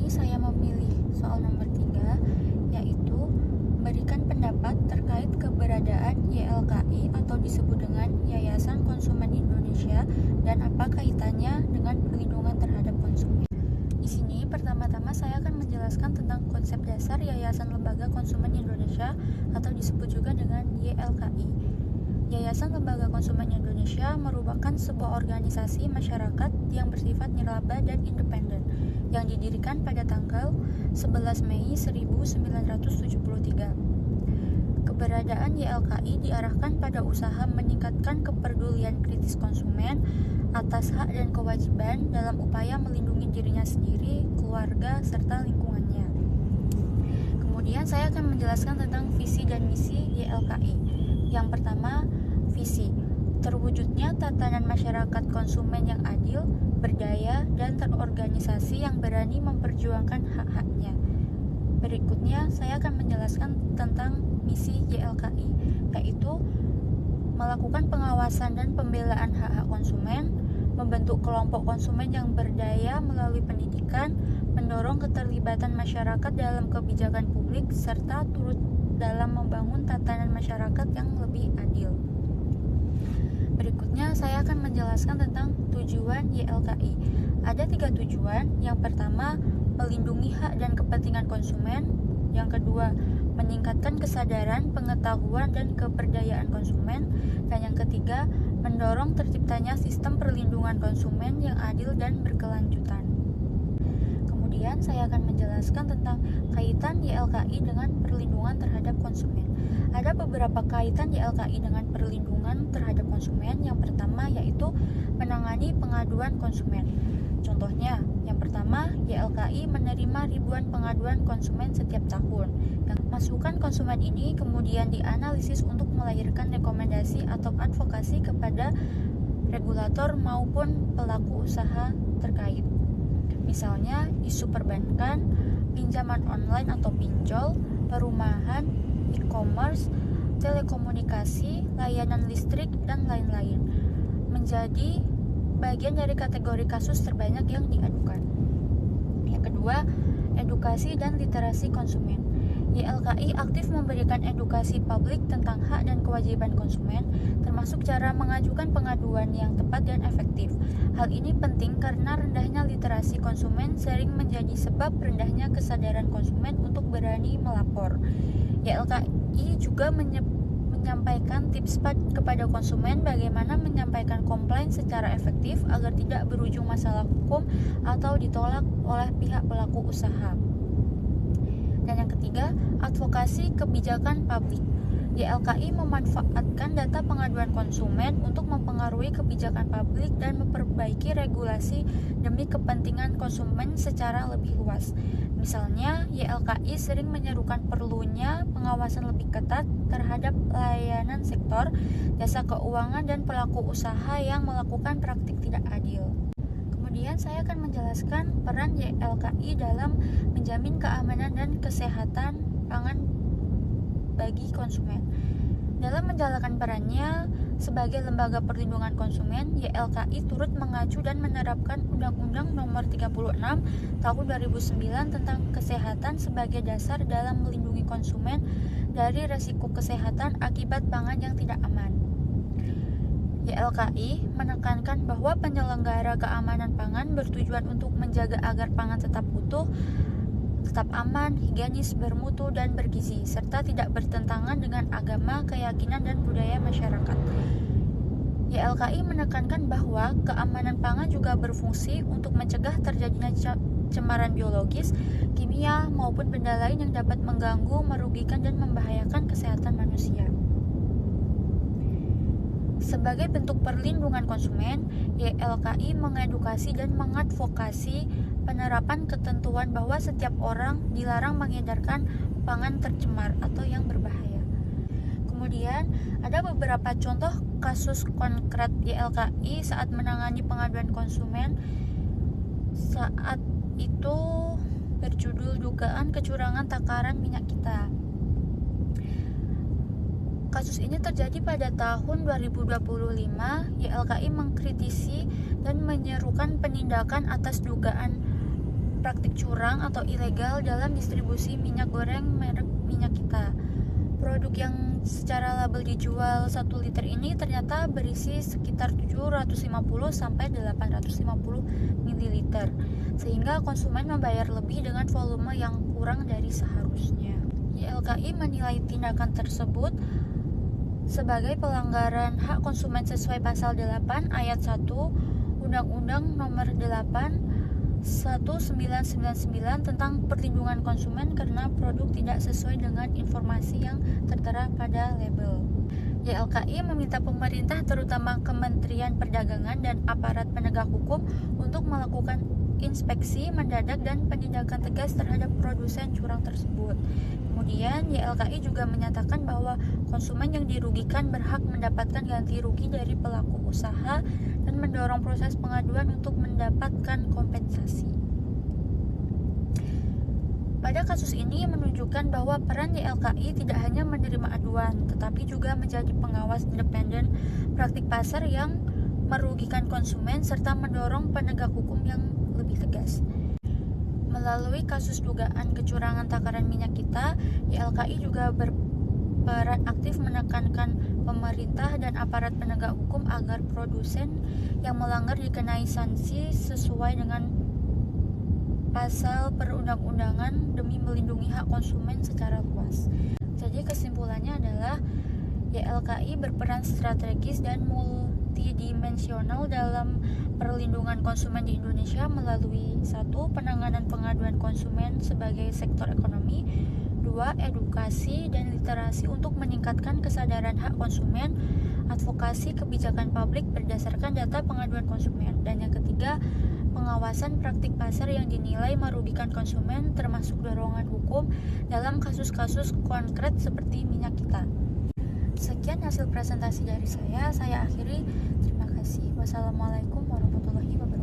ini saya memilih soal nomor 3, yaitu berikan pendapat terkait keberadaan YLKI atau disebut dengan Yayasan Konsumen Indonesia dan apa kaitannya dengan perlindungan terhadap konsumen. Di sini pertama-tama saya akan menjelaskan tentang konsep dasar Yayasan Lembaga Konsumen Indonesia atau disebut juga dengan YLKI. Yayasan Lembaga Konsumen Indonesia merupakan sebuah organisasi masyarakat yang bersifat nirlaba dan independen yang didirikan pada tanggal 11 Mei 1973. Keberadaan YLKI diarahkan pada usaha meningkatkan kepedulian kritis konsumen atas hak dan kewajiban dalam upaya melindungi dirinya sendiri, keluarga, serta lingkungannya. Kemudian saya akan menjelaskan tentang visi dan misi YLKI. Yang pertama, visi. Terwujudnya tatanan masyarakat konsumen yang adil, berdaya, dan terorganisasi yang berani memperjuangkan hak-haknya. Berikutnya, saya akan menjelaskan tentang misi YLKI, yaitu melakukan pengawasan dan pembelaan hak-hak konsumen, membentuk kelompok konsumen yang berdaya melalui pendidikan, mendorong keterlibatan masyarakat dalam kebijakan publik, serta turut dalam membangun tatanan masyarakat yang lebih adil. Berikutnya saya akan menjelaskan tentang tujuan YLKI. Ada 3 tujuan. Yang pertama, melindungi hak dan kepentingan konsumen. Yang kedua, meningkatkan kesadaran, pengetahuan, dan keberdayaan konsumen. Dan yang ketiga, mendorong terciptanya sistem perlindungan konsumen yang adil dan berkelanjutan. Kemudian saya akan menjelaskan tentang kaitan YLKI dengan perlindungan terhadap konsumen. Ada beberapa kaitan YLKI dengan perlindungan terhadap konsumen. Yang pertama yaitu menangani pengaduan konsumen. Contohnya, yang pertama, YLKI menerima ribuan pengaduan konsumen setiap tahun. Masukan konsumen ini kemudian dianalisis untuk melahirkan rekomendasi atau advokasi kepada regulator maupun pelaku usaha terkait. Misalnya, isu perbankan, pinjaman online atau pinjol, perumahan, e-commerce, telekomunikasi, layanan listrik, dan lain-lain menjadi bagian dari kategori kasus terbanyak yang diadukan. Yang kedua, edukasi dan literasi konsumen. YLKI aktif memberikan edukasi publik tentang hak dan kewajiban konsumen, termasuk cara mengajukan pengaduan yang tepat dan efektif. Hal ini penting karena rendahnya literasi konsumen sering menjadi sebab rendahnya kesadaran konsumen untuk berani melapor. YLKI juga menyampaikan tips kepada konsumen bagaimana menyampaikan komplain secara efektif agar tidak berujung masalah hukum atau ditolak oleh pihak pelaku usaha. Dan yang ketiga, advokasi kebijakan publik. YLKI memanfaatkan data pengaduan konsumen untuk mempengaruhi kebijakan publik dan memperbaiki regulasi demi kepentingan konsumen secara lebih luas. Misalnya, YLKI sering menyerukan perlunya pengawasan lebih ketat terhadap layanan sektor, jasa keuangan, dan pelaku usaha yang melakukan praktik tidak adil. Kemudian saya akan menjelaskan peran YLKI dalam menjamin keamanan dan kesehatan pangan bagi konsumen. Dalam menjalankan perannya sebagai lembaga perlindungan konsumen, YLKI turut mengacu dan menerapkan Undang-Undang Nomor 36 Tahun 2009 tentang kesehatan sebagai dasar dalam melindungi konsumen dari risiko kesehatan akibat pangan yang tidak aman. YLKI menekankan bahwa penyelenggara keamanan pangan bertujuan untuk menjaga agar pangan tetap utuh, tetap aman, higienis, bermutu, dan bergizi, serta tidak bertentangan dengan agama, keyakinan, dan budaya masyarakat. YLKI menekankan bahwa keamanan pangan juga berfungsi untuk mencegah terjadinya cemaran biologis, kimia, maupun benda lain yang dapat mengganggu, merugikan, dan membahayakan kesehatan manusia. Sebagai bentuk perlindungan konsumen, YLKI mengedukasi dan mengadvokasi penerapan ketentuan bahwa setiap orang dilarang mengedarkan pangan tercemar atau yang berbahaya. Kemudian, ada beberapa contoh kasus konkret YLKI saat menangani pengaduan konsumen. Saat itu berjudul dugaan kecurangan takaran minyak kita. Kasus ini terjadi pada tahun 2025. YLKI mengkritisi dan menyerukan penindakan atas dugaan praktik curang atau ilegal dalam distribusi minyak goreng merek Minyak Kita. Produk yang secara label dijual 1 liter ini ternyata berisi sekitar 750 sampai 850 ml, sehingga konsumen membayar lebih dengan volume yang kurang dari seharusnya. YLKI menilai tindakan tersebut sebagai pelanggaran hak konsumen sesuai pasal 8 ayat 1 Undang-Undang Nomor 8 1999 tentang perlindungan konsumen karena produk tidak sesuai dengan informasi yang tertera pada label. YLKI meminta pemerintah, terutama Kementerian Perdagangan dan aparat penegak hukum, untuk melakukan inspeksi mendadak dan penindakan tegas terhadap produsen curang tersebut. Kemudian YLKI juga menyatakan bahwa konsumen yang dirugikan berhak mendapatkan ganti rugi dari pelaku usaha dan mendorong proses pengaduan untuk mendapatkan kompensasi. Pada kasus ini menunjukkan bahwa peran YLKI tidak hanya menerima aduan, tetapi juga menjadi pengawas independen praktik pasar yang merugikan konsumen serta mendorong penegak hukum yang lebih tegas. Melalui kasus dugaan kecurangan takaran Minyak Kita, YLKI juga berperan aktif menekankan pemerintah dan aparat penegak hukum agar produsen yang melanggar dikenai sanksi sesuai dengan pasal perundang-undangan demi melindungi hak konsumen secara luas. Jadi kesimpulannya adalah YLKI berperan strategis dan multidimensional dalam perlindungan konsumen di Indonesia melalui 1. Penanganan pengaduan konsumen sebagai sektor ekonomi, 2. Edukasi dan literasi untuk meningkatkan kesadaran hak konsumen, advokasi kebijakan publik berdasarkan data pengaduan konsumen, dan yang ketiga, pengawasan praktik pasar yang dinilai merugikan konsumen termasuk dorongan hukum dalam kasus-kasus konkret seperti Minyak Kita. Sekian hasil presentasi dari saya akhiri. Terima kasih. Wassalamualaikum warahmatullahi wabarakatuh.